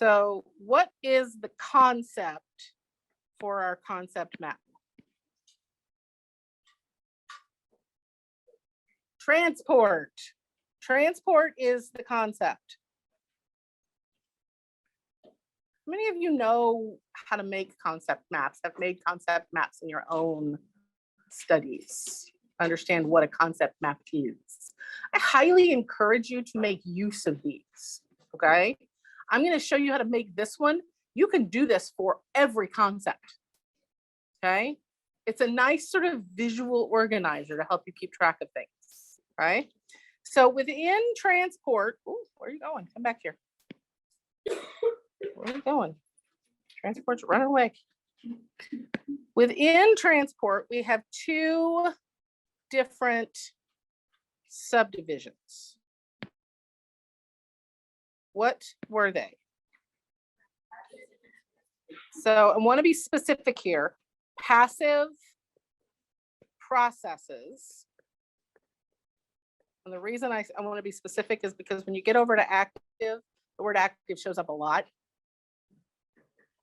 So what is the concept for our concept map? Transport. Transport is the concept. How many of you know how to make concept maps, have made concept maps in your own studies? Understand what a concept map is. I highly encourage you to make use of these, okay? I'm going to show you how to make this one. You can do this for every concept, okay? It's a nice sort of visual organizer to help you keep track of things, right? So within transport, ooh, where are you going? Come back here. Where are you going? Transport's running away. Within transport, we have two different subdivisions. What were they? So I want to be specific here. Passive processes. And the reason I want to be specific is because when you get over to active, the word active shows up a lot.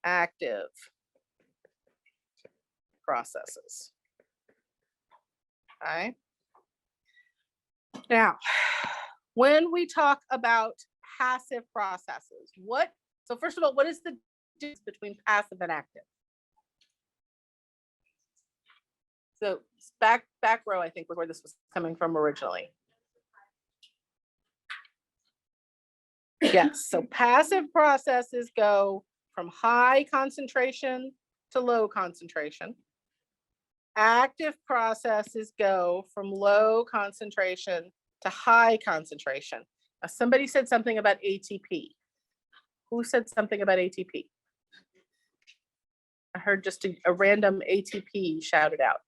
Active processes. Okay. Now, when we talk about passive processes, so first of all, what is the difference between passive and active? So back row, I think, was where this was coming from originally. Yes, so passive processes go from high concentration to low concentration. Active processes go from low concentration to high concentration. Now, somebody said something about ATP. Who said something about ATP? I heard just a random ATP shouted out.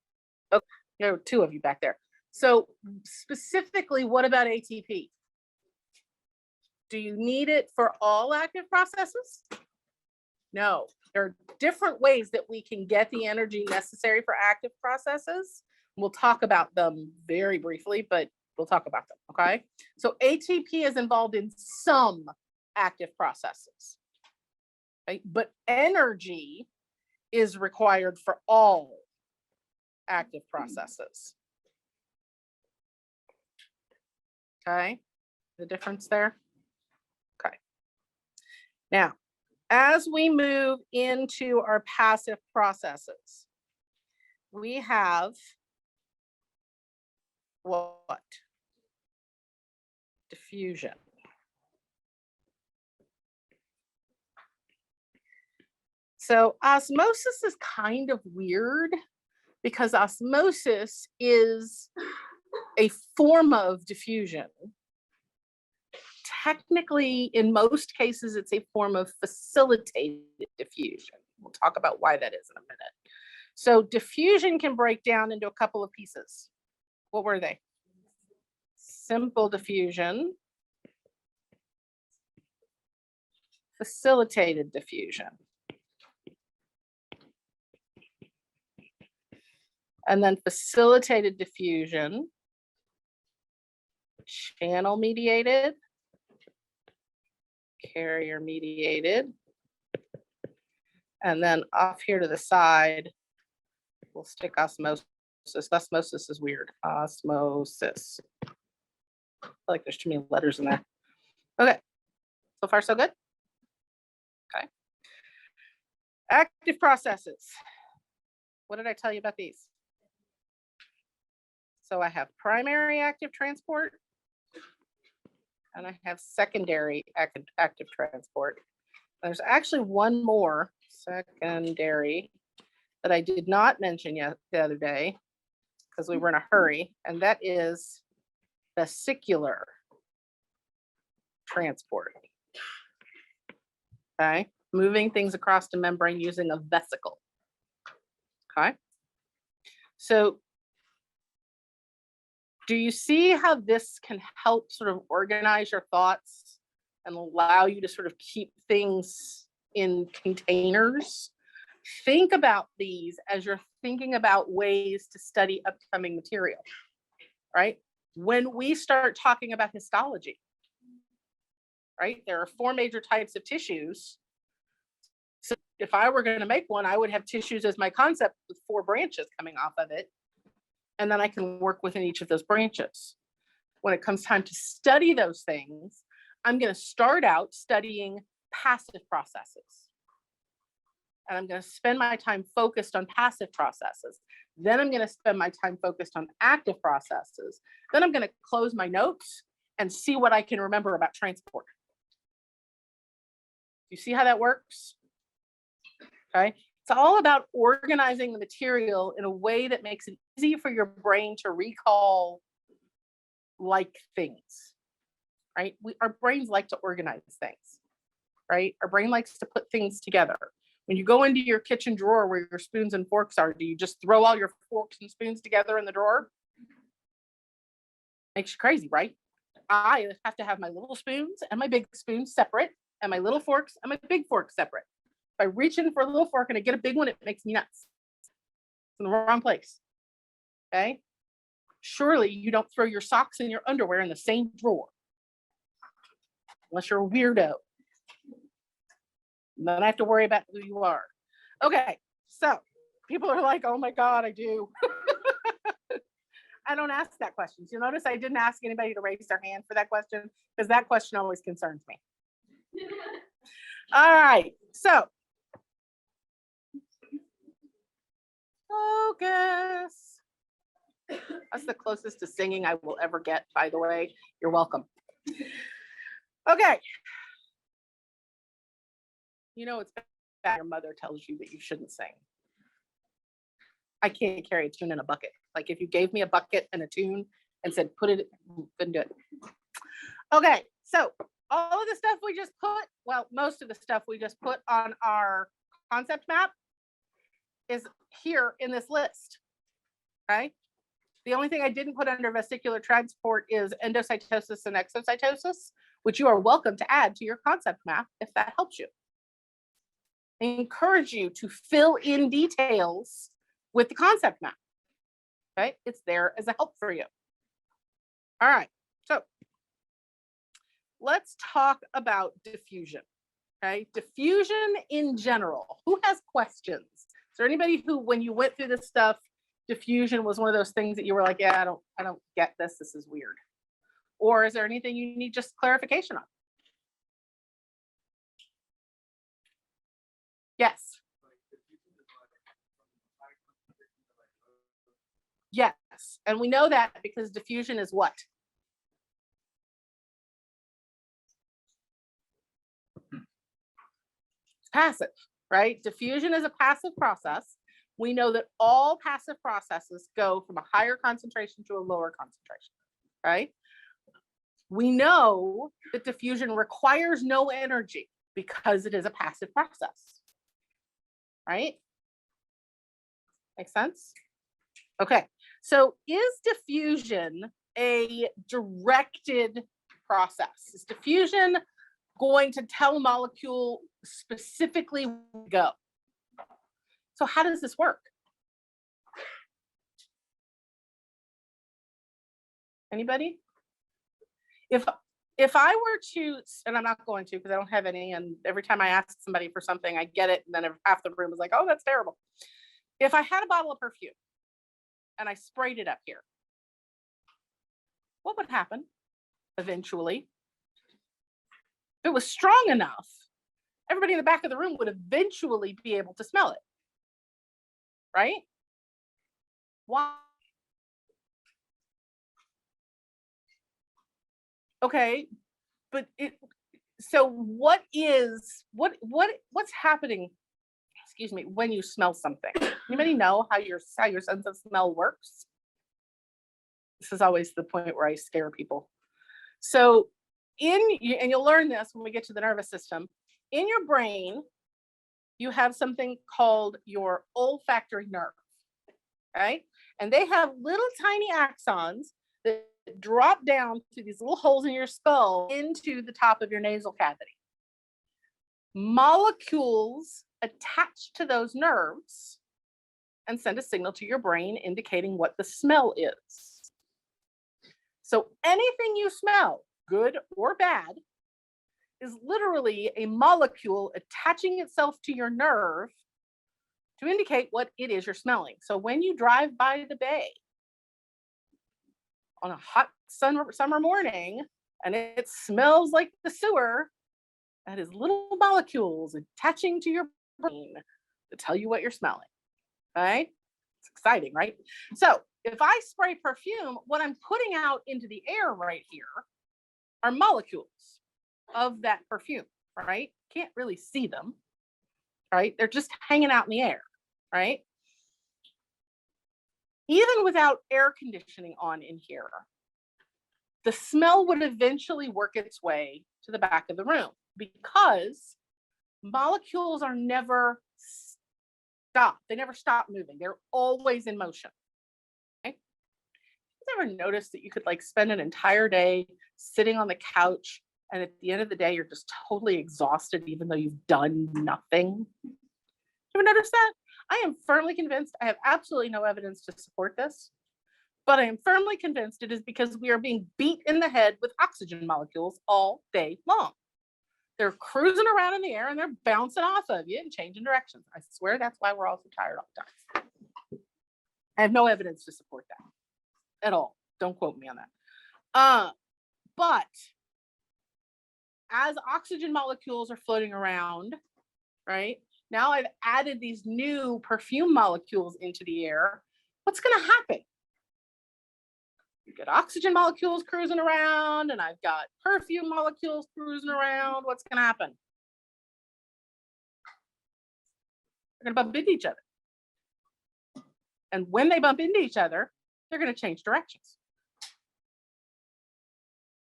Oh, there were two of you back there. So specifically, what about ATP? Do you need it for all active processes? No, there are different ways that we can get the energy necessary for active processes. We'll talk about them very briefly, but we'll talk about them, okay? So ATP is involved in some active processes, right? But energy is required for all active processes. Okay, the difference there? Okay. Now, as we move into our passive processes, we have what? Diffusion. So osmosis is kind of weird because osmosis is a form of diffusion. Technically, in most cases, it's a form of facilitated diffusion. We'll talk about why that is in a minute. So diffusion can break down into a couple of pieces. What were they? Simple diffusion, facilitated diffusion. And then facilitated diffusion, channel mediated, carrier mediated, and then off here to the side, we'll stick osmosis. Osmosis is weird. Osmosis. I feel like there's too many letters in there. Okay, so far so good? Okay. Active processes. What did I tell you about these? So I have primary active transport, and I have secondary active transport. There's actually one more secondary that I did not mention yet the other day because we were in a hurry, and that is vesicular transport. Okay, moving things across the membrane using a vesicle. Okay, so do you see how this can help sort of organize your thoughts and allow you to sort of keep things in containers? Think about these as you're thinking about ways to study upcoming material, right? When we start talking about histology, right? There are 4 major types of tissues. if I were going to make one, I would have tissues as my concept with 4 branches coming off of it. And then I can work within each of those branches. When it comes time to study those things, I'm going to start out studying passive processes. And I'm going to spend my time focused on passive processes. Then I'm going to spend my time focused on active processes. Then I'm going to close my notes and see what I can remember about transport. You see how that works? Okay. It's all about organizing the material in a way that makes it easy for your brain to recall like things, right? Our brains like to organize things, right? Our brain likes to put things together. When you go into your kitchen drawer where your spoons and forks are, do you just throw all your forks and spoons together in the drawer? Makes you crazy, right? I have to have my little spoons and my big spoons separate, and my little forks and my big forks separate. If I reach in for a little fork and I get a big one, it makes me nuts. It's in the wrong place. Okay? Surely you don't throw your socks and your underwear in the same drawer. Unless you're a weirdo. And then I have to worry about who you are. Okay, so people are like, oh my God, I do. I don't ask that question. So you notice I didn't ask anybody to raise their hand for that question, because that question always concerns me. All right, so focus. That's the closest to singing I will ever get, by the way. You're welcome. Okay. You know, it's bad your mother tells you that you shouldn't sing. I can't carry a tune in a bucket. Like if you gave me a bucket and a tune and said, put it, couldn't do it. Okay, so all of the stuff we just put, well, most of the stuff we just put on our concept map is here in this list, okay? The only thing I didn't put under vesicular transport is endocytosis and exocytosis, which you are welcome to add to your concept map if that helps you. I encourage you to fill in details with the concept map, okay? It's there as a help for you. All right, so let's talk about diffusion, okay? Diffusion in general. Who has questions? Is there anybody who, when you went through this stuff, diffusion was one of those things that you were like, yeah, I don't get this. This is weird. Or is there anything you need just clarification on? Yes. Yes. And we know that because diffusion is what? It's passive, right? Diffusion is a passive process. We know that all passive processes go from a higher concentration to a lower concentration, right? We know that diffusion requires no energy because it is a passive process, right? Make sense? Okay, so is diffusion a directed process? Is diffusion going to tell a molecule specifically where to go? So how does this work? Anybody? If I were to, and I'm not going to because I don't have any, and every time I ask somebody for something, I get it, and then half the room is like, oh, that's terrible. If I had a bottle of perfume and I sprayed it up here, what would happen eventually? If it was strong enough, everybody in the back of the room would eventually be able to smell it, right? Why? Okay, but so what's happening, excuse me, when you smell something? Anybody know how your sense of smell works? This is always the point where I scare people. So and you'll learn this when we get to the nervous system, in your brain, you have something called your olfactory nerve, right? And they have little tiny axons that drop down through these little holes in your skull into the top of your nasal cavity. Molecules attach to those nerves and send a signal to your brain indicating what the smell is. So anything you smell, good or bad, is literally a molecule attaching itself to your nerve to indicate what it is you're smelling. So when you drive by the bay on a hot summer morning and it smells like the sewer, that is little molecules attaching to your brain to tell you what you're smelling. Right? It's exciting, right? So if I spray perfume, what I'm putting out into the air right here are molecules of that perfume, right? Can't really see them, right? They're just hanging out in the air, right? Even without air conditioning on in here, the smell would eventually work its way to the back of the room because molecules are never stopped. They never stop moving. They're always in motion. Okay? You ever notice that you could like spend an entire day sitting on the couch and at the end of the day, you're just totally exhausted, even though you've done nothing? You ever notice that? I am firmly convinced, I have absolutely no evidence to support this, but I am firmly convinced it is because we are being beat in the head with oxygen molecules all day long. They're cruising around in the air and they're bouncing off of you and changing directions. I swear that's why we're all so tired all the time. I have no evidence to support that at all. Don't quote me on that. But as oxygen molecules are floating around, right? Now I've added these new perfume molecules into the air. What's going to happen? You get oxygen molecules cruising around, and I've got perfume molecules cruising around. What's going to happen? They're going to bump into each other. And when they bump into each other, they're going to change directions.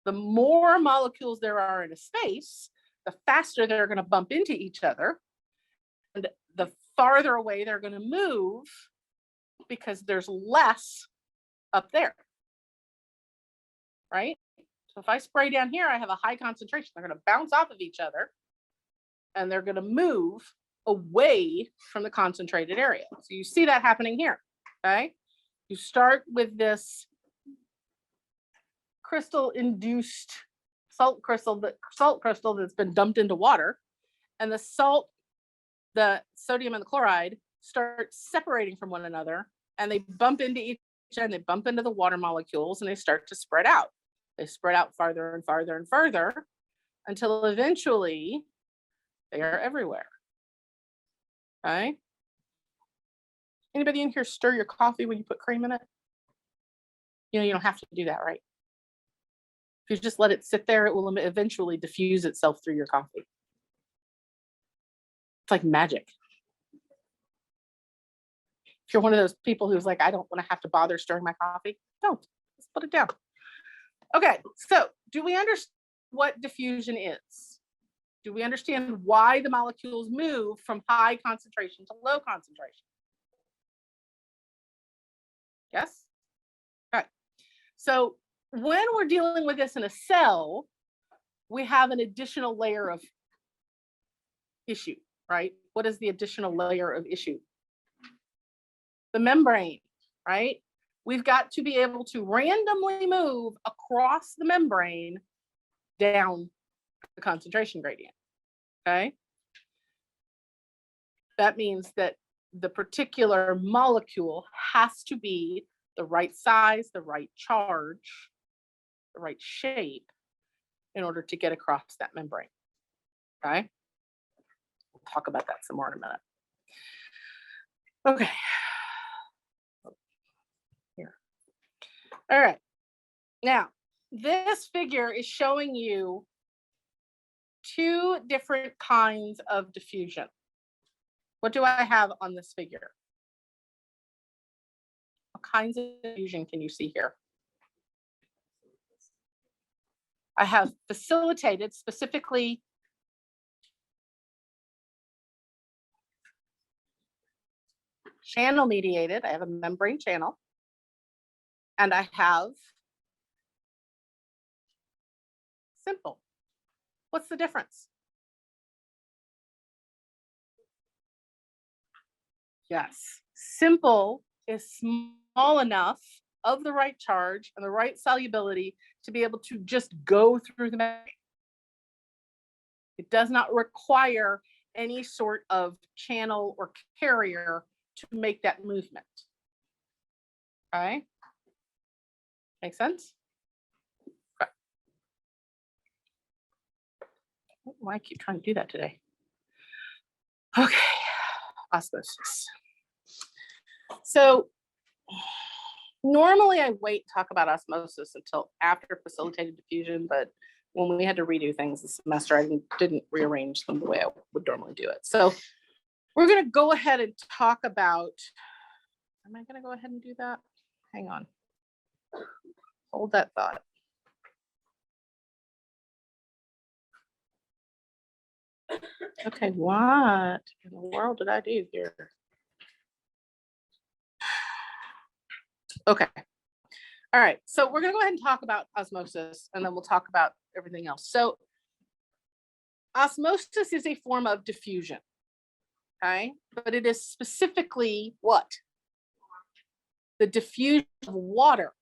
The more molecules there are in a space, the faster they're going to bump into each other. And the farther away they're going to move because there's less up there. Right? So if I spray down here, I have a high concentration. They're going to bounce off of each other and they're going to move away from the concentrated area. So you see that happening here. Okay? You start with this crystal-induced salt crystal that's been dumped into water, and the salt, the sodium and the chloride start separating from one another, and they bump into each other, and they bump into the water molecules, and they start to spread out. They spread out farther and farther and farther until eventually they are everywhere. Okay? Anybody in here stir your coffee when you put cream in it? You know, you don't have to do that, right? If you just let it sit there, it will eventually diffuse itself through your coffee. It's like magic. If you're one of those people who's like, I don't want to have to bother stirring my coffee, don't. Just put it down. Okay, so do we understand what diffusion is? Do we understand why the molecules move from high concentration to low concentration? Yes? All right. So when we're dealing with this in a cell, we have an additional layer of issue, right? What is the additional layer of issue? The membrane, right? We've got to be able to randomly move across the membrane down the concentration gradient, okay? That means that the particular molecule has to be the right size, the right charge, the right shape in order to get across that membrane, okay? We'll talk about that some more in a minute. Okay. Here. All right. Now, this figure is showing you two different kinds of diffusion. What do I have on this figure? What kinds of diffusion can you see here? I have facilitated, specifically channel mediated. I have a membrane channel, and I have simple. What's the difference? Yes, simple is small enough of the right charge and the right solubility to be able to just go through the membrane. It does not require any sort of channel or carrier to make that movement. Okay. Make sense? Okay. Why I keep trying to do that today? Okay, osmosis. So normally I wait to talk about osmosis until after facilitated diffusion, but when we had to redo things this semester, I didn't rearrange them the way I would normally do it. So we're going to go ahead and talk about, am I going to go ahead and do that? Hang on. Hold that thought. Okay, what in the world did I do here? Okay. All right, so we're gonna go ahead and talk about osmosis, and then we'll talk about everything else. So osmosis is a form of diffusion, okay? But it is specifically what? The diffusion of water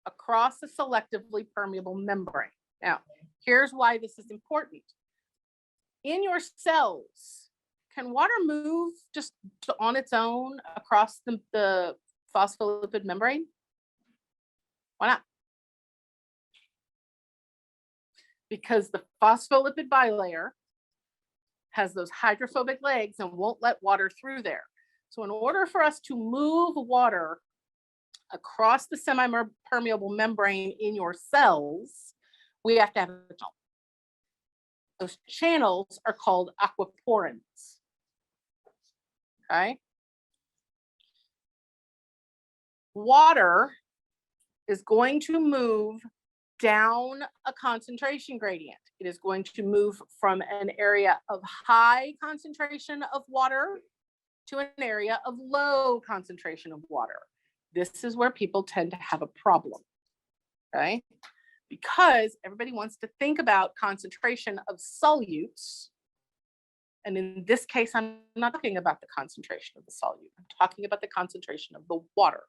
across a selectively permeable membrane. Now, here's why this is important. In your cells, can water move just on its own across the phospholipid membrane? Why not? Because the phospholipid bilayer has those hydrophobic legs and won't let water through there. So in order for us to move water across the semi-permeable membrane in your cells, we have to have a channel. Those channels are called aquaporins. Okay. Water is going to move down a concentration gradient. It is going to move from an area of high concentration of water to an area of low concentration of water. This is where people tend to have a problem, okay? Because everybody wants to think about concentration of solutes. And in this case, I'm not talking about the concentration of the solute. I'm talking about the concentration of the water.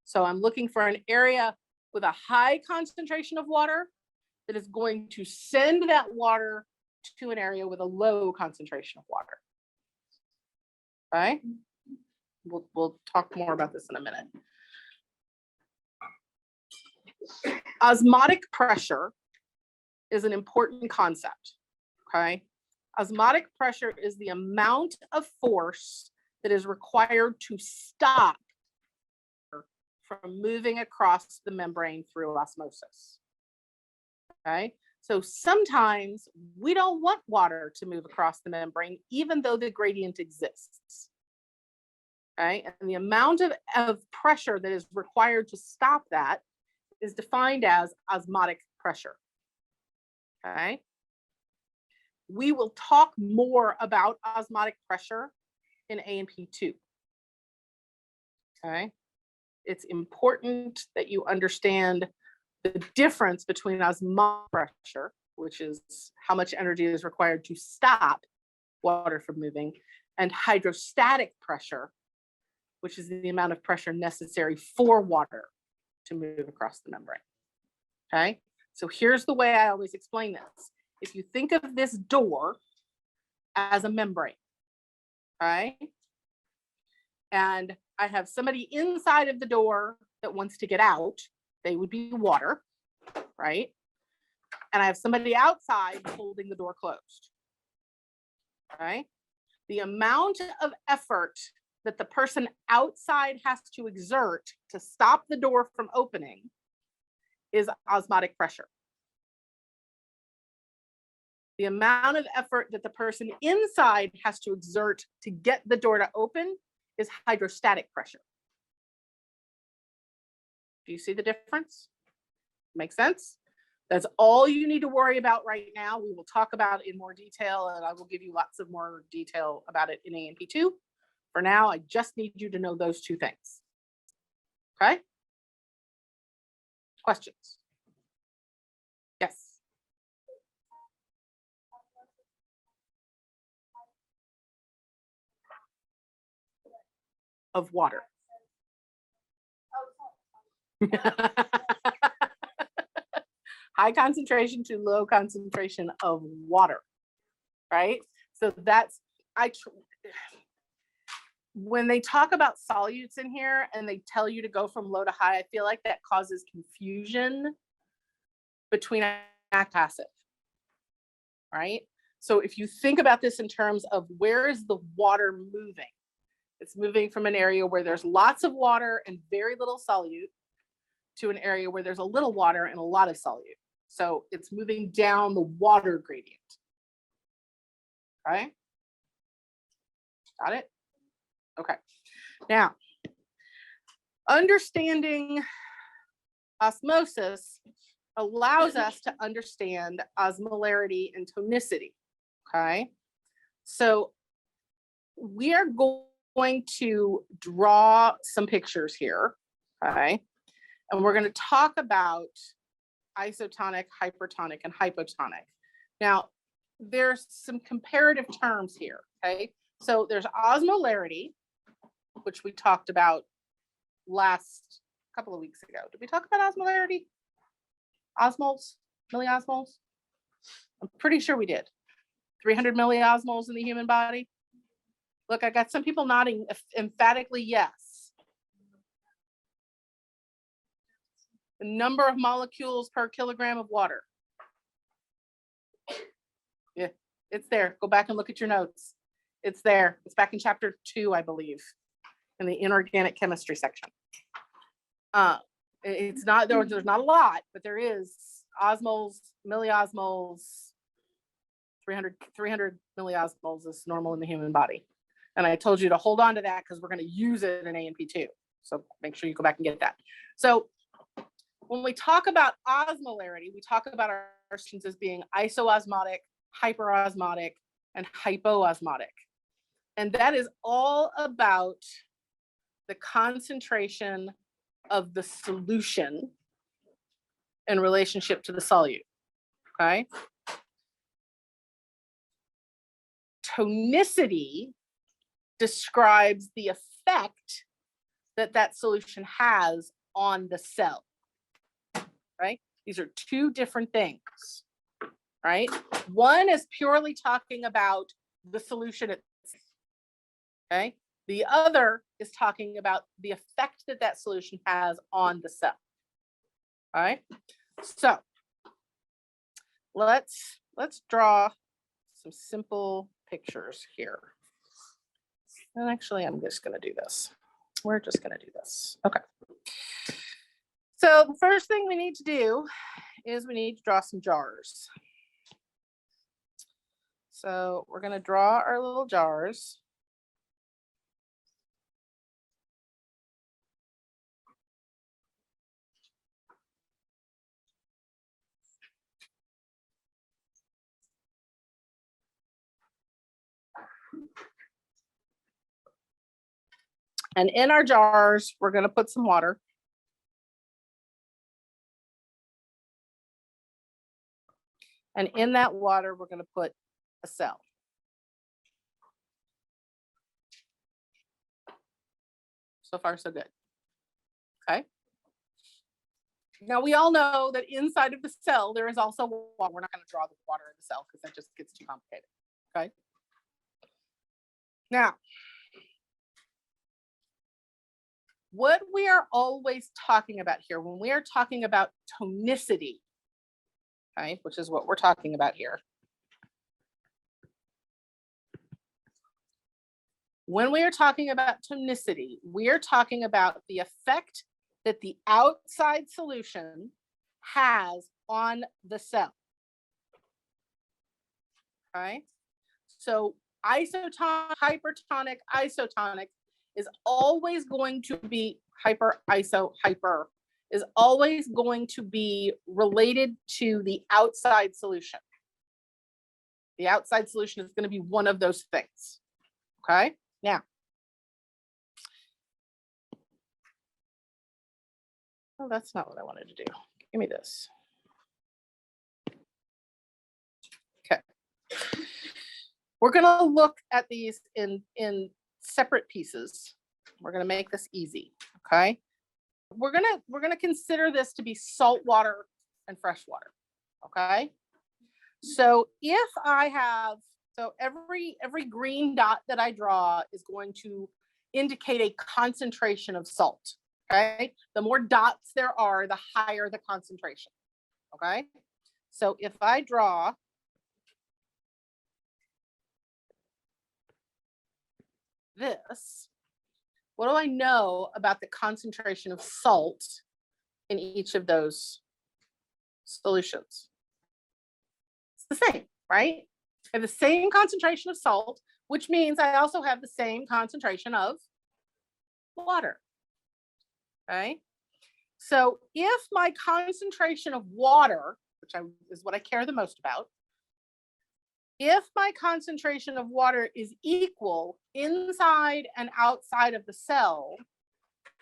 So I'm looking for an area with a high concentration of water that is going to send that water to an area with a low concentration of water. Okay? We'll talk more about this in a minute. Osmotic pressure is an important concept. Okay? Osmotic pressure is the amount of force that is required to stop from moving across the membrane through osmosis. Okay, so sometimes we don't want water to move across the membrane, even though the gradient exists. Okay, and the amount of pressure that is required to stop that is defined as osmotic pressure. Okay, we will talk more about osmotic pressure in A&P 2. Okay. It's important that you understand the difference between osmotic pressure, which is how much energy is required to stop water from moving, and hydrostatic pressure, which is the amount of pressure necessary for water to move across the membrane. Okay, so here's the way I always explain this. If you think of this door as a membrane, okay, and I have somebody inside of the door that wants to get out, they would be water, right? And I have somebody outside holding the door closed, right? The amount of effort that the person outside has to exert to stop the door from opening is osmotic pressure. The amount of effort that the person inside has to exert to get the door to open is hydrostatic pressure. Do you see the difference? Make sense? That's all you need to worry about right now. We will talk about it in more detail, and I will give you lots of more detail about it in A&P 2. For now, I just need you to know those two things. Okay? Questions? Yes. Of water. high concentration to low concentration of water, right? So that's, when they talk about solutes in here and they tell you to go from low to high, I feel like that causes confusion between active, right? So if you think about this in terms of where is the water moving, it's moving from an area where there's lots of water and very little solute to an area where there's a little water and a lot of solute. So it's moving down the water gradient. Okay. Got it? Okay. Now, understanding osmosis allows us to understand osmolarity and tonicity. Okay. So we are going to draw some pictures here. Okay. And we're going to talk about isotonic, hypertonic, and hypotonic. Now, there's some comparative terms here. Okay. So there's osmolarity, which we talked about last couple of weeks ago. Did we talk about osmolarity? Osmoles, milliosmoles? I'm pretty sure we did. 300 milliosmoles in the human body. Look, I got some people nodding emphatically yes. The number of molecules per kilogram of water. Yeah, it's there. Go back and look at your notes. It's there. It's back in chapter 2, I believe, in the inorganic chemistry section. It's not, there's not a lot, but there is osmoles, milliosmoles, 300 milliosmoles is normal in the human body. And I told you to hold on to that because we're going to use it in A&P 2. So make sure you go back and get that. So when we talk about osmolarity, we talk about our substances as being isoosmotic, hyperosmotic, and hypoosmotic. And that is all about the concentration of the solution in relationship to the solute. Okay. Tonicity describes the effect that that solution has on the cell. Right? These are two different things. Right? One is purely talking about the solution itself. Okay. The other is talking about the effect that that solution has on the cell. All right. So let's draw some simple pictures here. And actually, I'm just going to do this. We're just going to do this. Okay. So the first thing we need to do is we need to draw some jars. So we're going to draw our little jars. And in our jars, we're going to put some water. And in that water, we're going to put a cell. So far, so good. Okay. Now, we all know that inside of the cell, there is also water. We're not going to draw the water in the cell because that just gets too complicated. Okay. Now, what we are always talking about here, when we are talking about tonicity, okay, which is what we're talking about here. When we are talking about tonicity, we are talking about the effect that the outside solution has on the cell. Okay, so isotonic, hypertonic, isotonic is always going to be hyper is always going to be related to the outside solution. The outside solution is going to be one of those things. Okay, now. Oh, that's not what I wanted to do. Give me this. Okay. We're going to look at these in separate pieces. We're going to make this easy. Okay. We're going to consider this to be salt water and fresh water. okay? So if I have, so every green dot that I draw is going to indicate a concentration of salt, okay? The more dots there are, the higher the concentration, okay? So if I draw this, what do I know about the concentration of salt in each of those solutions? It's the same, right? I have the same concentration of salt, which means I also have the same concentration of water, okay? So if my concentration of water, which is what I care the most about, if my concentration of water is equal inside and outside of the cell,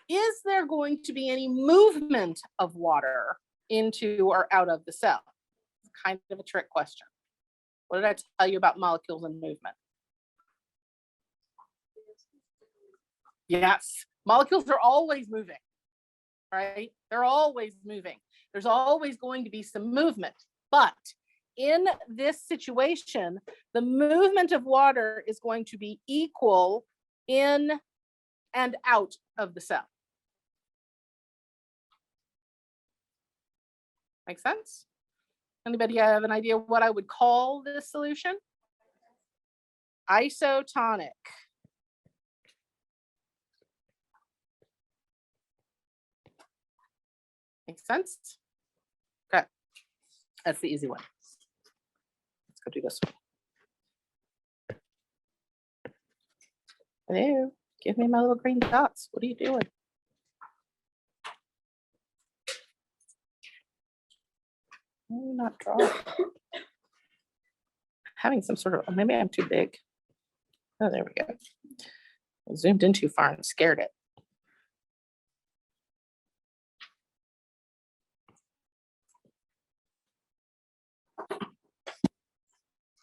is there going to be any movement of water into or out of the cell? It's kind of a trick question. What did I tell you about molecules and movement? Yes, molecules are always moving, right? They're always moving. There's always going to be some movement, but in this situation, the movement of water is going to be equal in and out of the cell. Make sense? Anybody have an idea what I would call this solution? Isotonic. Makes sense? Okay, that's the easy one. Let's go do this one. Hello, give me my little green dots. What are you doing? Not drawing. Having some sort of, maybe I'm too big. Oh, there we go. I zoomed in too far and scared it.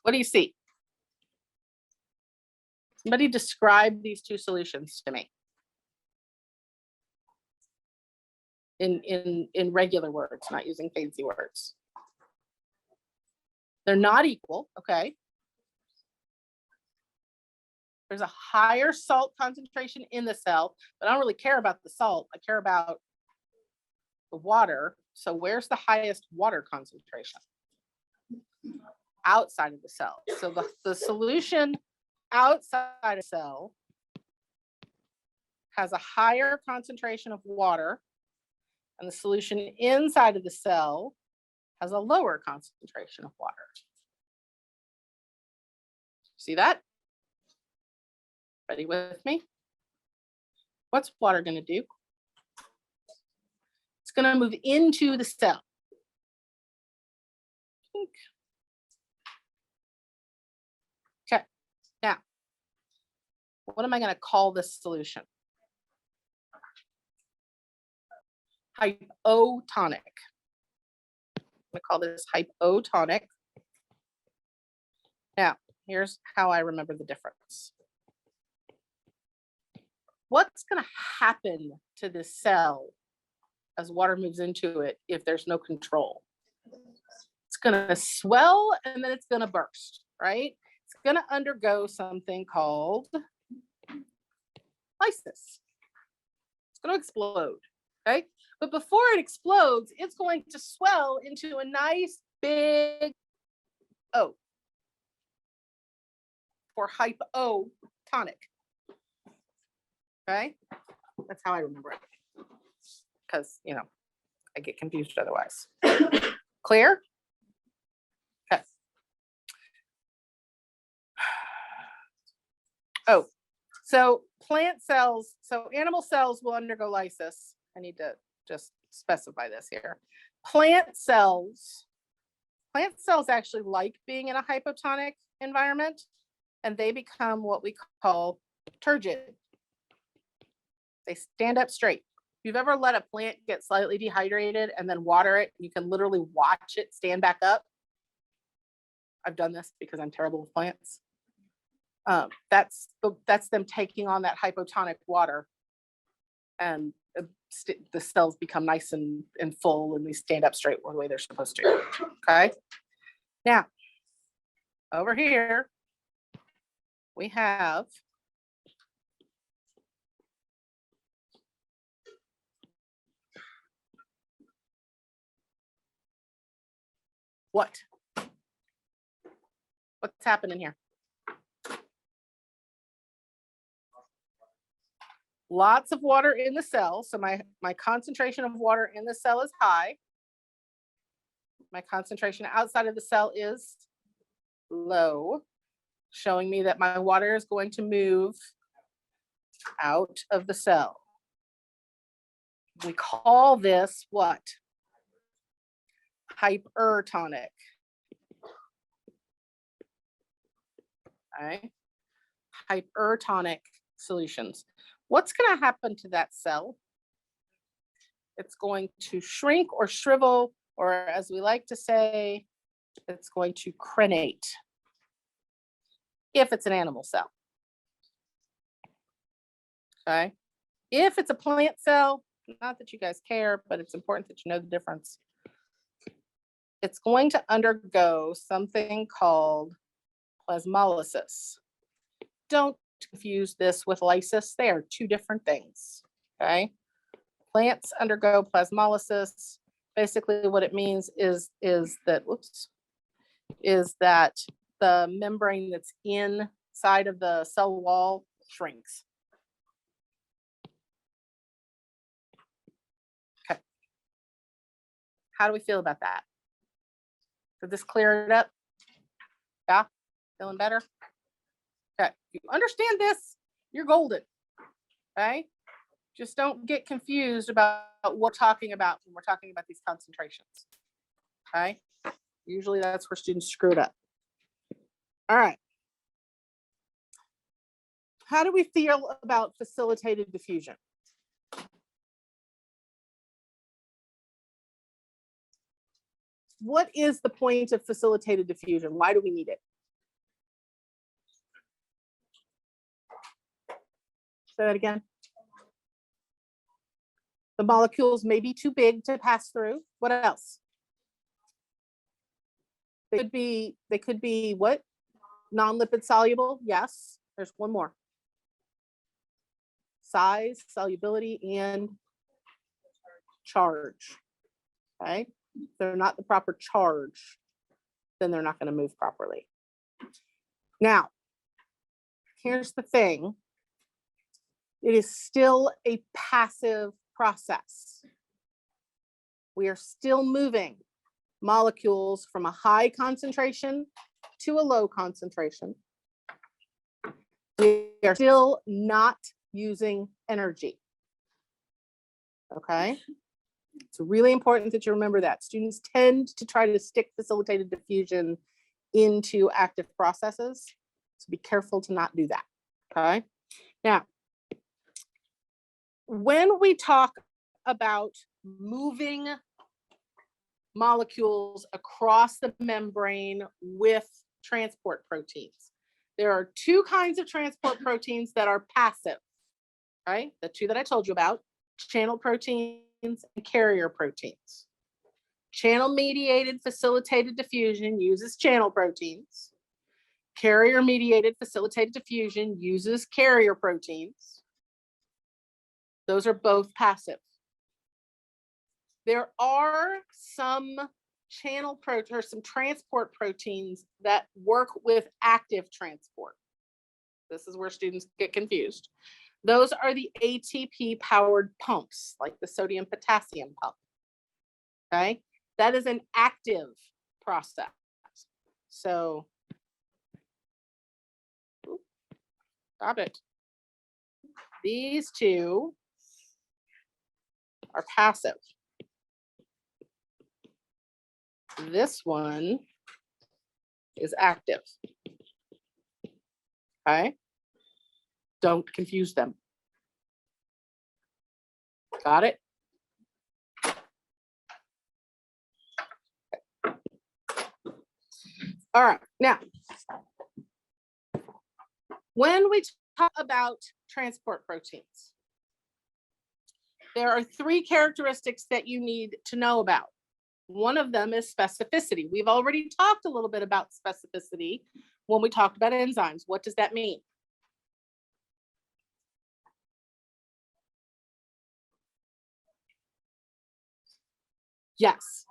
What do you see? Somebody describe these two solutions to me. In regular words, not using fancy words. They're not equal, okay? There's a higher salt concentration in the cell, but I don't really care about the salt. I care about the water. So where's the highest water concentration? Outside of the cell. So the solution outside of the cell has a higher concentration of water, and the solution inside of the cell has a lower concentration of water. See that? Ready with me? What's water going to do? It's going to move into the cell. Okay, now, what am I going to call this solution? Hypotonic. I'm going to call this hypotonic. Now, here's how I remember the difference. What's going to happen to this cell as water moves into it if there's no control? It's going to swell and then it's going to burst, right? It's going to undergo something called lysis. It's going to explode, okay? But before it explodes, it's going to swell into a nice big O for hypotonic. Okay, that's how I remember it, because you know I get confused otherwise. Clear? Okay. Oh, so plant cells, so animal cells will undergo lysis. I need to just specify this here. Plant cells actually like being in a hypotonic environment, and they become what we call turgid. They stand up straight. If you've ever let a plant get slightly dehydrated and then water it, you can literally watch it stand back up. I've done this because I'm terrible with plants. That's them taking on that hypotonic water and the cells become nice and full and they stand up straight the way they're supposed to. Okay. Now, over here, we have what? What's happening here? Lots of water in the cell. So my concentration of water in the cell is high. My concentration outside of the cell is low, showing me that my water is going to move out of the cell. We call this what? Hypertonic. Okay. Hypertonic solutions. What's going to happen to that cell? It's going to shrink or shrivel, or as we like to say, it's going to crenate if it's an animal cell. Okay. If it's a plant cell, not that you guys care, but it's important that you know the difference. It's going to undergo something called plasmolysis. Don't confuse this with lysis. They are two different things. Okay. Plants undergo plasmolysis. Basically what it means is that the membrane that's inside of the cell wall shrinks. Okay. How do we feel about that? Did this clear it up? Yeah, feeling better? Okay, if you understand this, you're golden. Okay, just don't get confused about what we're talking about when we're talking about these concentrations. Okay, usually that's where students screw it up. All right. How do we feel about facilitated diffusion? What is the point of facilitated diffusion? Why do we need it? Say that again. The molecules may be too big to pass through. What else? They could be what? Non-lipid soluble? Yes. There's one more. Size, solubility, and charge. Okay. If they're not the proper charge, then they're not going to move properly. Now, here's the thing. It is still a passive process. We are still moving molecules from a high concentration to a low concentration. We are still not using energy. Okay. It's really important that you remember that. Students tend to try to stick facilitated diffusion into active processes. So be careful to not do that. Okay. Now, when we talk about moving molecules across the membrane with transport proteins, there are two kinds of transport proteins that are passive, right? The two that I told you about, channel proteins and carrier proteins. Channel-mediated facilitated diffusion uses channel proteins. Carrier-mediated facilitated diffusion uses carrier proteins. Those are both passive. There are some channel proteins or some transport proteins that work with active transport. This is where students get confused. Those are the ATP powered pumps, like the sodium potassium pump. Okay, that is an active process. So, stop it. These two are passive. This one is active. Okay. Don't confuse them. Got it? All right. Now, when we talk about transport proteins, there are three characteristics that you need to know about. One of them is specificity. We've already talked a little bit about specificity when we talked about enzymes. What does that mean? Yes,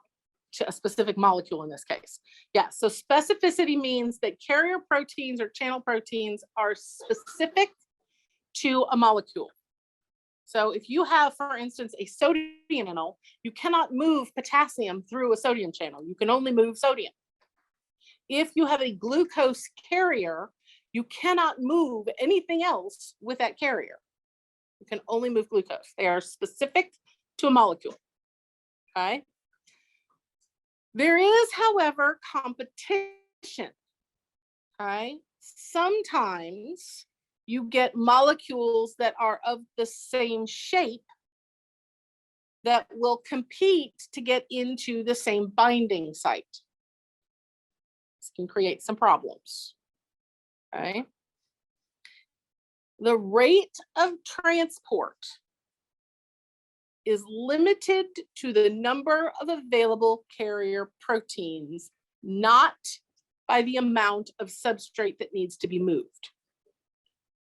to a specific molecule in this case. Yeah, so specificity means that carrier proteins or channel proteins are specific to a molecule. So if you have, for instance, a sodium channel, you cannot move potassium through a sodium channel. You can only move sodium. If you have a glucose carrier, you cannot move anything else with that carrier. You can only move glucose. They are specific to a molecule. Okay. There is, however, competition. Okay. Sometimes you get molecules that are of the same shape that will compete to get into the same binding site. This can create some problems. Okay. The rate of transport is limited to the number of available carrier proteins, not by the amount of substrate that needs to be moved.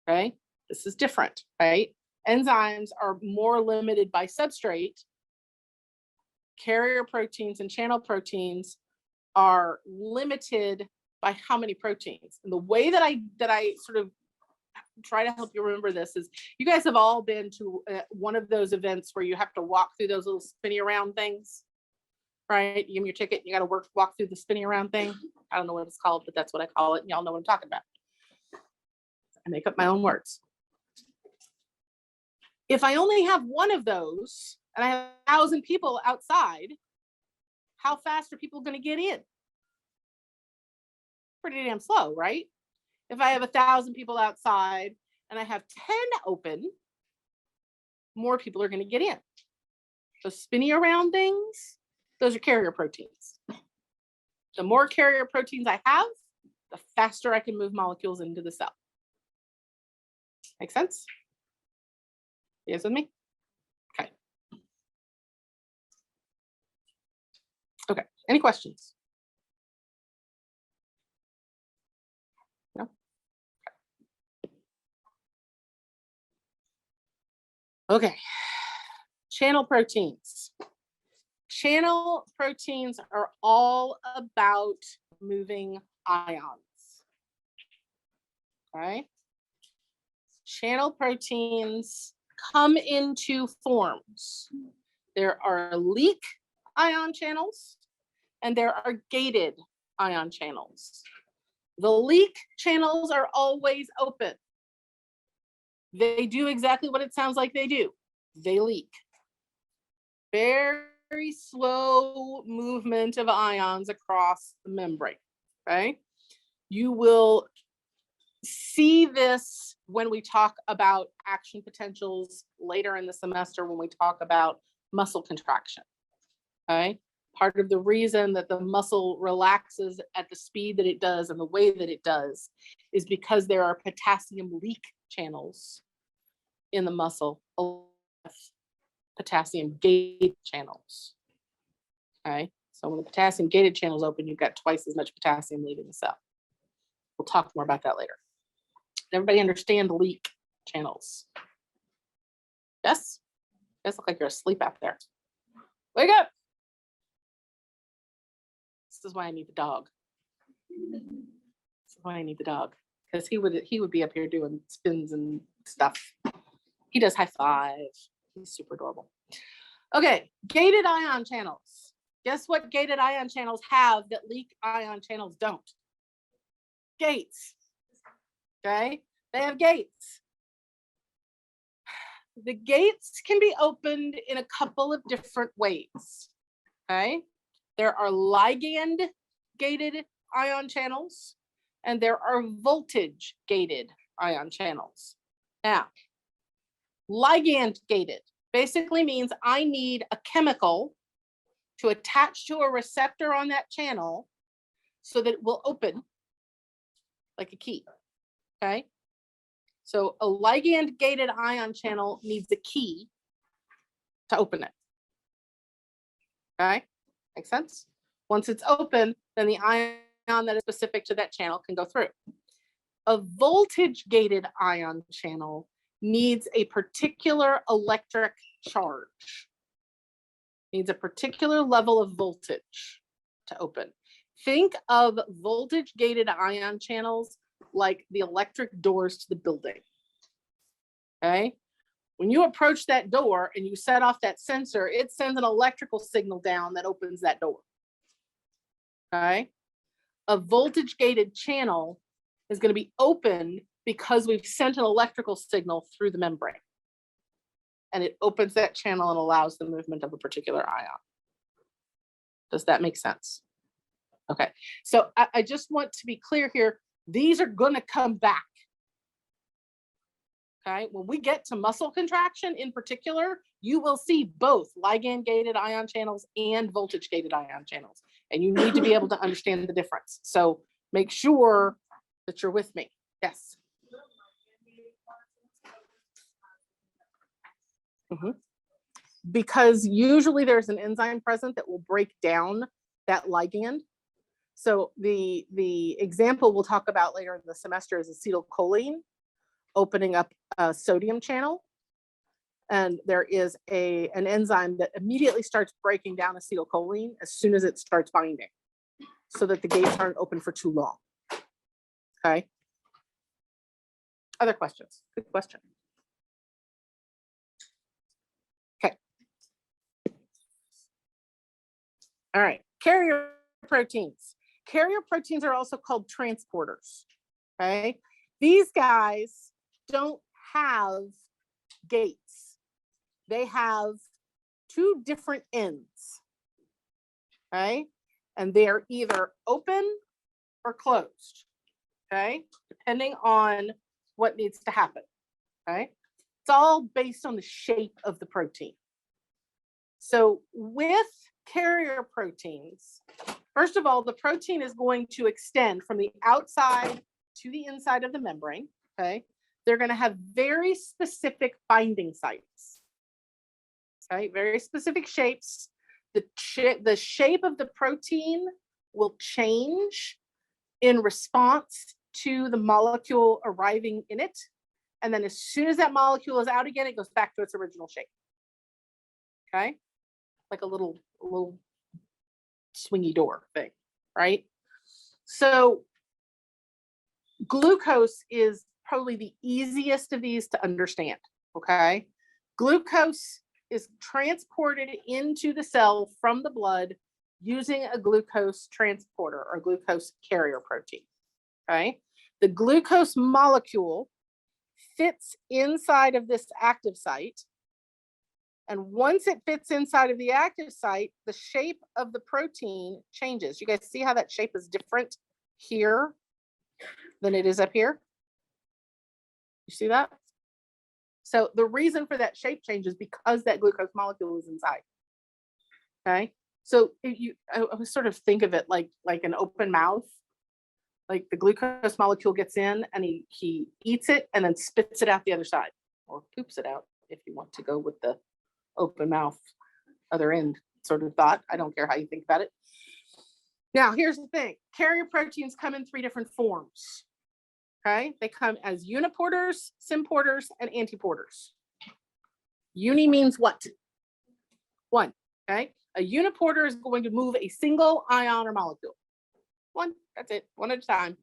Okay, this is different, right? Enzymes are more limited by substrate. Carrier proteins and channel proteins are limited by how many proteins. And the way that I sort of try to help you remember this is, you guys have all been to one of those events where you have to walk through those little spinny around things, right? You give me your ticket, you got to walk through the spinny around thing. I don't know what it's called, but that's what I call it. And y'all know what I'm talking about. I make up my own words. If I only have one of those and I have 1,000 people outside, how fast are people going to get in? Pretty damn slow, right? If I have 1,000 people outside and I have 10 open, more people are going to get in. So spinning around things, those are carrier proteins. The more carrier proteins I have, the faster I can move molecules into the cell. Make sense? You guys with me? Okay. Okay, any questions? No? Okay, channel proteins. Channel proteins are all about moving ions. Okay. Channel proteins come in two forms. There are leak ion channels and there are gated ion channels. The leak channels are always open. They do exactly what it sounds like they do. They leak. Very slow movement of ions across the membrane, right? You will see this when we talk about action potentials later in the semester when we talk about muscle contraction. Okay, part of the reason that the muscle relaxes at the speed that it does and the way that it does is because there are potassium leak channels in the muscle, potassium gated channels. Okay, so when the potassium gated channels open, you've got twice as much potassium leaving the cell. We'll talk more about that later. Everybody understand leak channels? Yes? You guys look like you're asleep out there. Wake up! This is why I need the dog. This is why I need the dog. Because he would be up here doing spins and stuff. He does high five. He's super adorable. Okay, gated ion channels. Guess what gated ion channels have that leak ion channels don't? Gates. Okay, they have gates. The gates can be opened in a couple of different ways. Okay, there are ligand gated ion channels and there are voltage gated ion channels. Now, ligand gated basically means I need a chemical to attach to a receptor on that channel so that it will open like a key. Okay, so a ligand gated ion channel needs a key to open it. Okay, makes sense? Once it's open, then the ion that is specific to that channel can go through. A voltage gated ion channel needs a particular electric charge, needs a particular level of voltage to open. Think of voltage gated ion channels like the electric doors to the building. Okay, when you approach that door and you set off that sensor, it sends an electrical signal down that opens that door. Okay, a voltage gated channel is going to be open because we've sent an electrical signal through the membrane, and it opens that channel and allows the movement of a particular ion. Does that make sense? Okay, so I just want to be clear here. These are going to come back. Okay, when we get to muscle contraction in particular, you will see both ligand gated ion channels and voltage gated ion channels, and you need to be able to understand the difference. So make sure that you're with me. Yes. Because usually there's an enzyme present that will break down that ligand. So the example we'll talk about later in the semester is acetylcholine opening up a sodium channel. And there is an enzyme that immediately starts breaking down acetylcholine as soon as it starts binding, so that the gates aren't open for too long. Okay. Other questions? Good question. Okay. All right. Carrier proteins. Carrier proteins are also called transporters. Okay. These guys don't have gates. They have two different ends. Okay. And they're either open or closed. Okay. Depending on what needs to happen. Okay. It's all based on the shape of the protein. So with carrier proteins, first of all, the protein is going to extend from the outside to the inside of the membrane. Okay. They're going to have very specific binding sites. Okay. Very specific shapes. The shape of the protein will change in response to the molecule arriving in it. And then as soon as that molecule is out again, it goes back to its original shape. Okay. Like a little swingy door thing, right? So glucose is probably the easiest of these to understand. Okay. Glucose is transported into the cell from the blood using a glucose transporter or glucose carrier protein. Okay. The glucose molecule fits inside of this active site. And once it fits inside of the active site, the shape of the protein changes. You guys see how that shape is different here than it is up here? You see that? So the reason for that shape change is because that glucose molecule is inside. Okay. So I would sort of think of it like an open mouth. Like the glucose molecule gets in and he eats it and then spits it out the other side, or poops it out if you want to go with the open mouth other end sort of thought. I don't care how you think about it. Now, here's the thing. Carrier proteins come in three different forms. Okay, they come as uniporters, symporters, and antiporters. Uni means what? One. Okay, a uniporter is going to move a single ion or molecule. One, that's it, one at a time.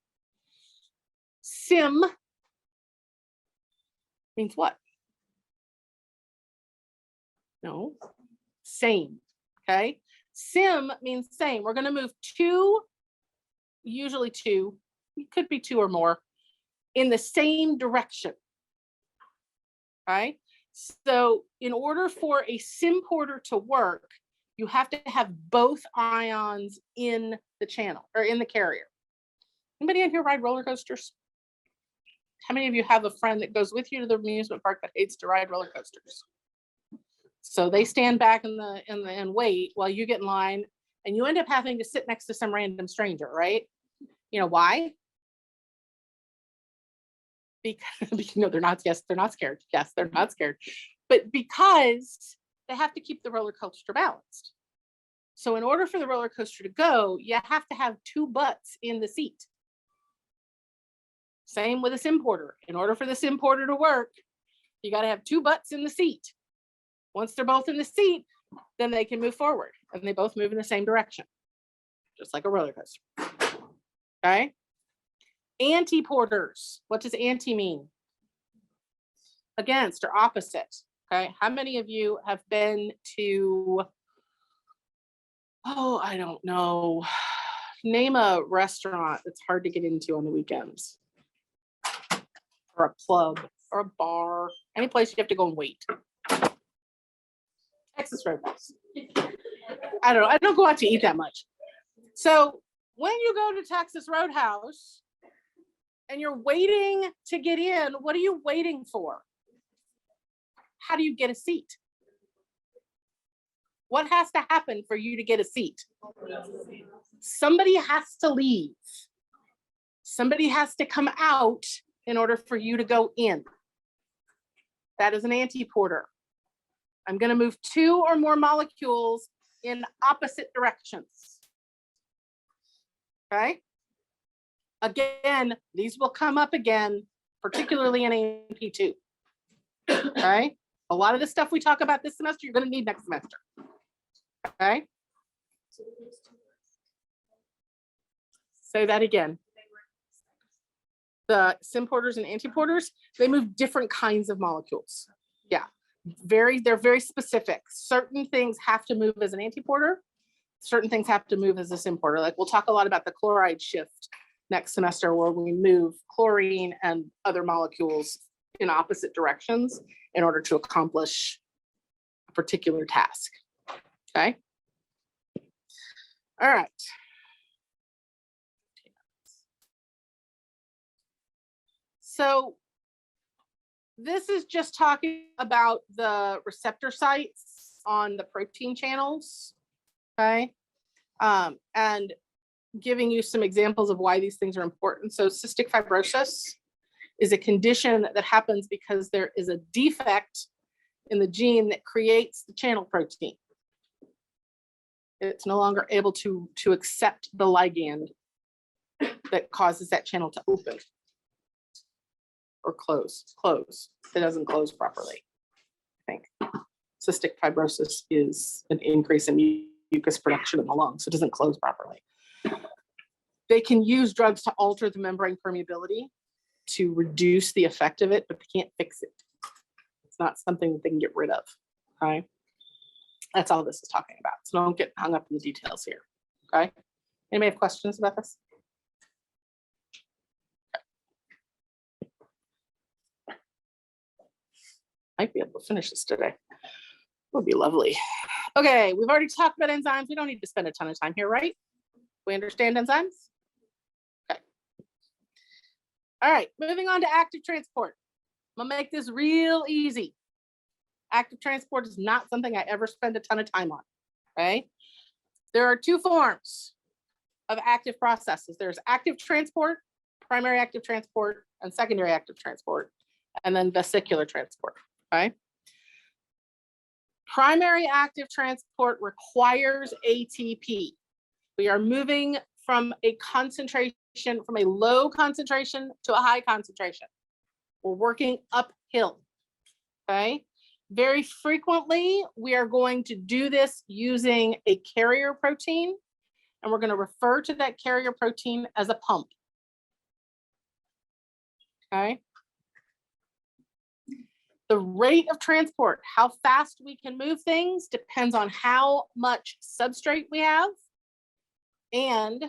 Sim means what? No, same. Okay, sim means same. We're going to move two, usually two, it could be two or more, in the same direction. Okay, so in order for a symporter to work, you have to have both ions in the channel or in the carrier. Anybody in here ride roller coasters? How many of you have a friend that goes with you to the amusement park that hates to ride roller coasters? So they stand back and wait while you get in line, and you end up having to sit next to some random stranger, right? You know why? Because no, they're not. Yes, they're not scared. Yes, they're not scared. But because they have to keep the roller coaster balanced. So in order for the roller coaster to go, you have to have two butts in the seat. Same with a Symporter. In order for the Symporter to work, you got to have two butts in the seat. Once they're both in the seat, then they can move forward and they both move in the same direction, just like a roller coaster. Okay. Anti-porters. What does anti mean? Against or opposite. Okay. How many of you have been to, oh, I don't know, name a restaurant that's hard to get into on the weekends, or a club or a bar, any place you have to go and wait. Texas Roadhouse. I don't know. I don't go out to eat that much. So when you go to Texas Roadhouse and you're waiting to get in, what are you waiting for? How do you get a seat? What has to happen for you to get a seat? Somebody has to leave. Somebody has to come out in order for you to go in. That is an anti-porter. I'm going to move two or more molecules in opposite directions. Okay. Again, these will come up again, particularly in AP2. Okay. A lot of the stuff we talk about this semester, you're going to need next semester. Okay. Say that again. The Symporters and anti-porters, they move different kinds of molecules. Yeah. They're very specific. Certain things have to move as an anti-porter. Certain things have to move as a Symporter. Like we'll talk a lot about the chloride shift next semester, where we move chlorine and other molecules in opposite directions in order to accomplish a particular task. Okay. All right. So this is just talking about the receptor sites on the protein channels, okay? And giving you some examples of why these things are important. So cystic fibrosis is a condition that happens because there is a defect in the gene that creates the channel protein. It's no longer able to accept the ligand that causes that channel to open or close. It doesn't close properly, I think. Cystic fibrosis is an increase in mucus production in the lungs, so it doesn't close properly. They can use drugs to alter the membrane permeability to reduce the effect of it, but they can't fix it. It's not something that they can get rid of, okay? That's all this is talking about. So don't get hung up in the details here, okay? Anybody have questions about this? Might be able to finish this today. Would be lovely. Okay, we've already talked about enzymes. We don't need to spend a ton of time here, right? We understand enzymes? Okay. All right, moving on to active transport. I'm gonna make this real easy. Active transport is not something I ever spend a ton of time on, okay? There are two forms of active processes. There's active transport, primary active transport, and secondary active transport, and then vesicular transport, okay? Primary active transport requires ATP. We are moving from a concentration, from a low concentration to a high concentration. We're working uphill, okay? Very frequently, we are going to do this using a carrier protein, and we're going to refer to that carrier protein as a pump, okay? The rate of transport, how fast we can move things, depends on how much substrate we have and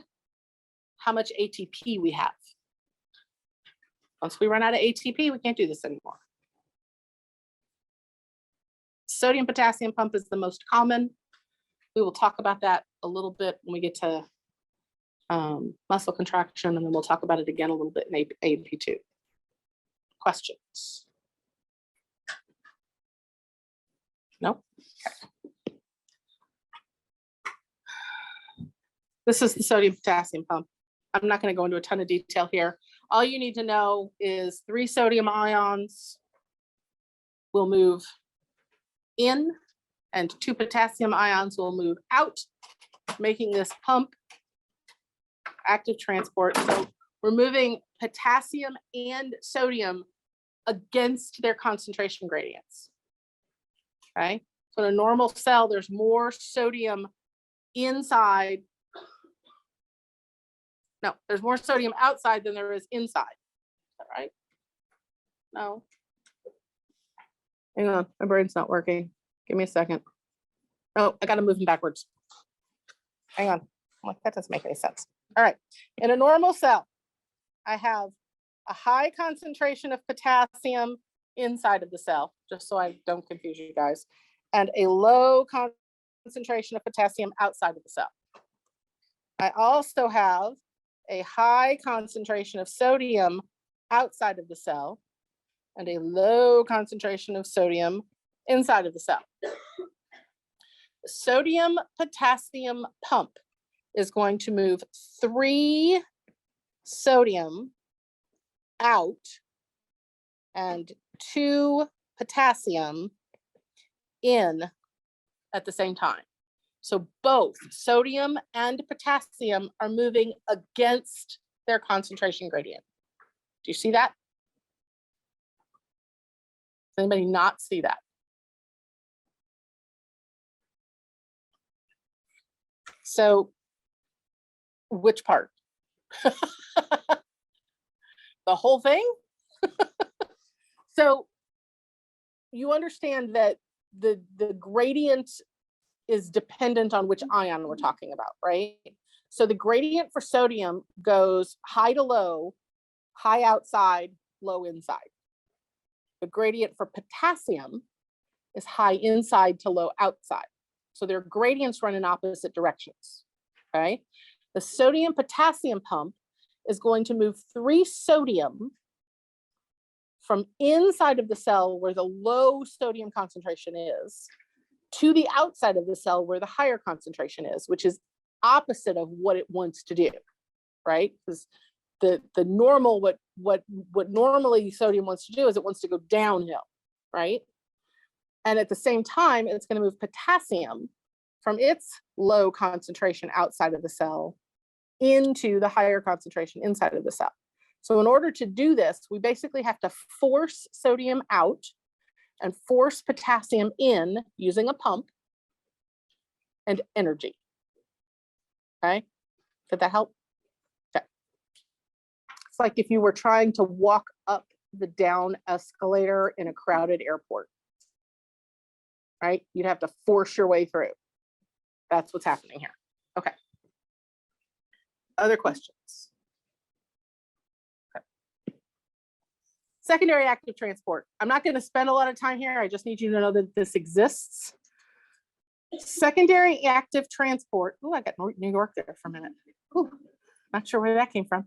how much ATP we have. Once we run out of ATP, we can't do this anymore. Sodium potassium pump is the most common. We will talk about that a little bit when we get to muscle contraction, and then we'll talk about it again a little bit in AP2. Questions? No? Okay. This is the sodium potassium pump. I'm not going to go into a ton of detail here. All you need to know is 3 sodium ions will move in and 2 potassium ions will move out, making this pump active transport. So we're moving potassium and sodium against their concentration gradients. Okay, so in a normal cell, there's more sodium inside. No, there's more sodium outside than there is inside. Is that right? No. Hang on, my brain's not working. Give me a second. Oh, I got to move them backwards. Hang on. I'm like, that doesn't make any sense. All right. In a normal cell, I have a high concentration of potassium inside of the cell, just so I don't confuse you guys, and a low concentration of potassium outside of the cell. I also have a high concentration of sodium outside of the cell and a low concentration of sodium inside of the cell. The sodium potassium pump is going to move 3 sodium out and 2 potassium in at the same time. So both sodium and potassium are moving against their concentration gradient. Do you see that? Does anybody not see that? So which part? The whole thing? So you understand that the gradient is dependent on which ion we're talking about, right? So the gradient for sodium goes high to low, high outside, low inside. The gradient for potassium is high inside to low outside. So their gradients run in opposite directions, okay? The sodium potassium pump is going to move 3 sodium from inside of the cell where the low sodium concentration is to the outside of the cell where the higher concentration is, which is opposite of what it wants to do, right? Because the normal, what normally sodium wants to do is it wants to go downhill, right? And at the same time, it's going to move potassium from its low concentration outside of the cell into the higher concentration inside of the cell. So in order to do this, we basically have to force sodium out and force potassium in using a pump and energy. Okay, did that help? Okay. It's like if you were trying to walk up the down escalator in a crowded airport, right? You'd have to force your way through. That's what's happening here. Okay. Other questions? Okay. Secondary active transport. I'm not going to spend a lot of time here. I just need you to know that this exists. Secondary active transport. Oh, I got New York there for a minute. Ooh, not sure where that came from.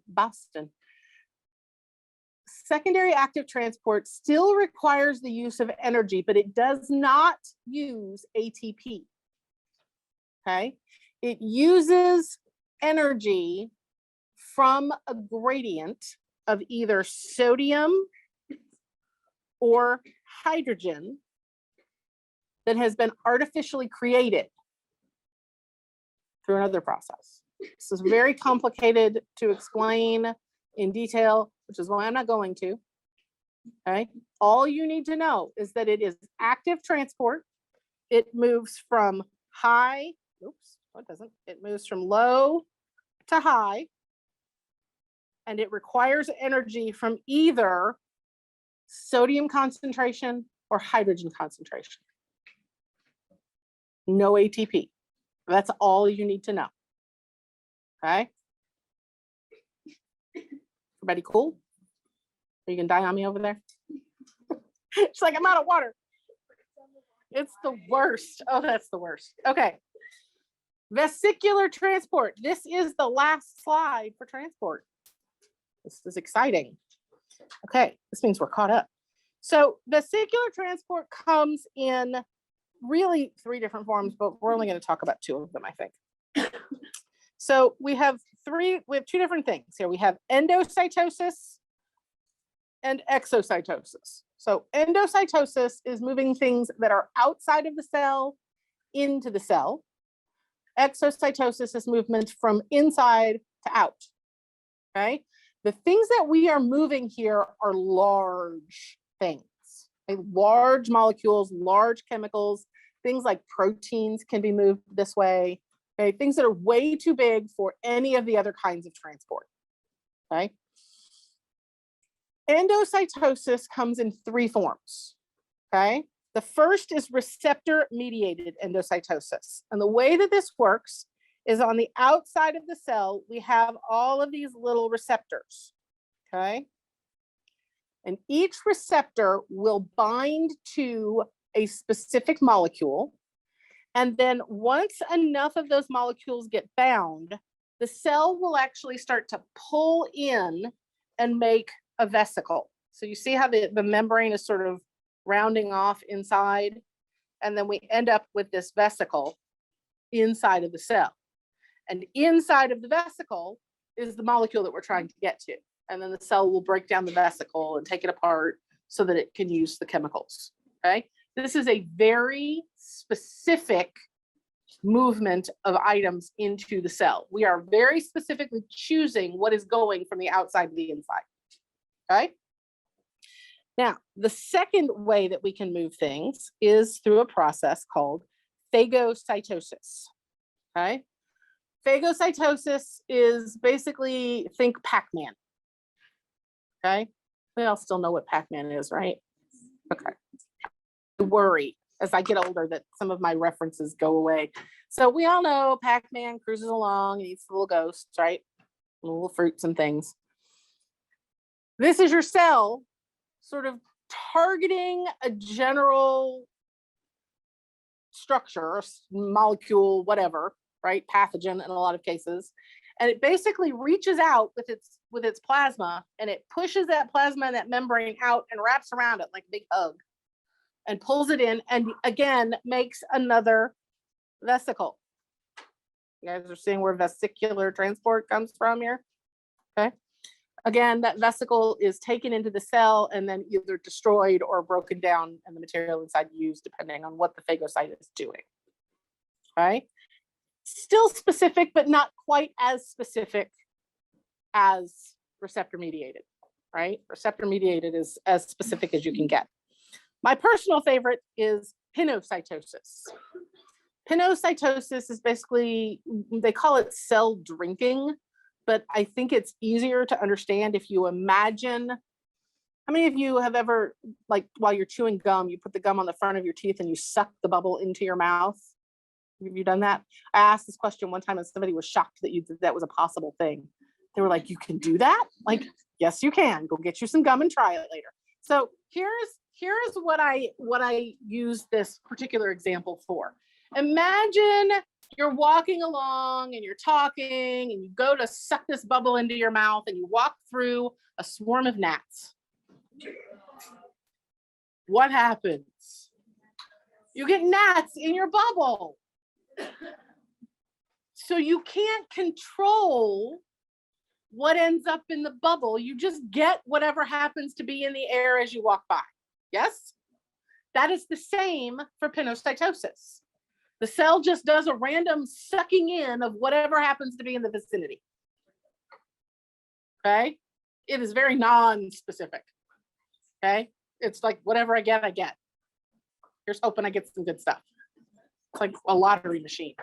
Boston. Secondary active transport still requires the use of energy, but it does not use ATP. Okay, it uses energy from a gradient of either sodium or hydrogen that has been artificially created through another process. This is very complicated to explain in detail, which is why I'm not going to. Okay, all you need to know is that it is active transport. It moves from high, oops, no, it doesn't. It moves from low to high, and it requires energy from either sodium concentration or hydrogen concentration. No ATP. That's all you need to know. Okay. Everybody cool? Are you gonna die on me over there? It's like I'm out of water. It's the worst. Oh, that's the worst. Okay. Vesicular transport. This is the last slide for transport. This is exciting. Okay, this means we're caught up. So vesicular transport comes in really 3 different forms, but we're only going to talk about 2 of them, I think. So we have 2 different things here. We have endocytosis and exocytosis. So endocytosis is moving things that are outside of the cell into the cell. Exocytosis is movement from inside to out. Okay. The things that we are moving here are large things, okay? Large molecules, large chemicals, things like proteins can be moved this way. Okay. Things that are way too big for any of the other kinds of transport. Okay. Endocytosis comes in three forms. Okay. The first is receptor mediated endocytosis. And the way that this works is on the outside of the cell, we have all of these little receptors. Okay. And each receptor will bind to a specific molecule. And then once enough of those molecules get bound, the cell will actually start to pull in and make a vesicle. So you see how the membrane is sort of rounding off inside, and then we end up with this vesicle inside of the cell. And inside of the vesicle is the molecule that we're trying to get to. And then the cell will break down the vesicle and take it apart so that it can use the chemicals. Okay. This is a very specific movement of items into the cell. We are very specifically choosing what is going from the outside to the inside. Okay. Now, the second way that we can move things is through a process called phagocytosis. Okay. Phagocytosis is basically, think Pac-Man. Okay. We all still know what Pac-Man is, right? Okay. I worry as I get older that some of my references go away. So we all know Pac-Man cruises along and eats little ghosts, right? Little fruits and things. This is your cell sort of targeting a general structure, molecule, whatever, right? Pathogen in a lot of cases. And it basically reaches out with its plasma, and it pushes that plasma and that membrane out and wraps around it like a big hug and pulls it in, and again makes another vesicle. You guys are seeing where vesicular transport comes from here? Okay. Again, that vesicle is taken into the cell and then either destroyed or broken down and the material inside used, depending on what the phagocyte is doing. Okay. Still specific, but not quite as specific as receptor mediated, right? Receptor mediated is as specific as you can get. My personal favorite is pinocytosis. Pinocytosis is basically, they call it cell drinking, but I think it's easier to understand if you imagine, how many of you have ever, like while you're chewing gum, you put the gum on the front of your teeth and you suck the bubble into your mouth? Have you done that? I asked this question one time and somebody was shocked that that was a possible thing. They were like, you can do that? Like, yes, you can. Go get you some gum and try it later. So here's what I use this particular example for. Imagine you're walking along and you're talking and you go to suck this bubble into your mouth and you walk through a swarm of gnats. What happens? You get gnats in your bubble. So you can't control what ends up in the bubble. You just get whatever happens to be in the air as you walk by. Yes? That is the same for pinocytosis. The cell just does a random sucking in of whatever happens to be in the vicinity. Okay? It is very non-specific. Okay? It's like whatever I get, I get. Here's hoping I get some good stuff. It's like a lottery machine.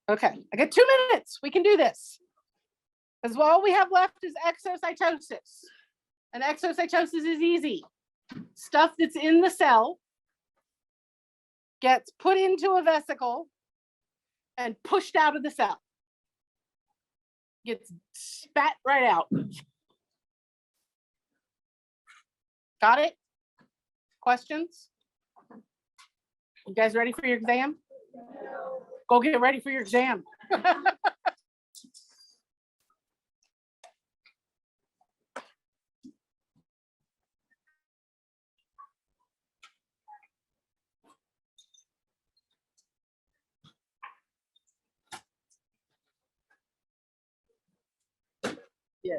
Okay, I got 2 minutes. We can do this. Because all we have left is exocytosis. And exocytosis is easy. Stuff that's in the cell gets put into a vesicle and pushed out of the cell. Gets spat right out. Got it? Questions? You guys ready for your exam? Go get ready for your exam. Yeah.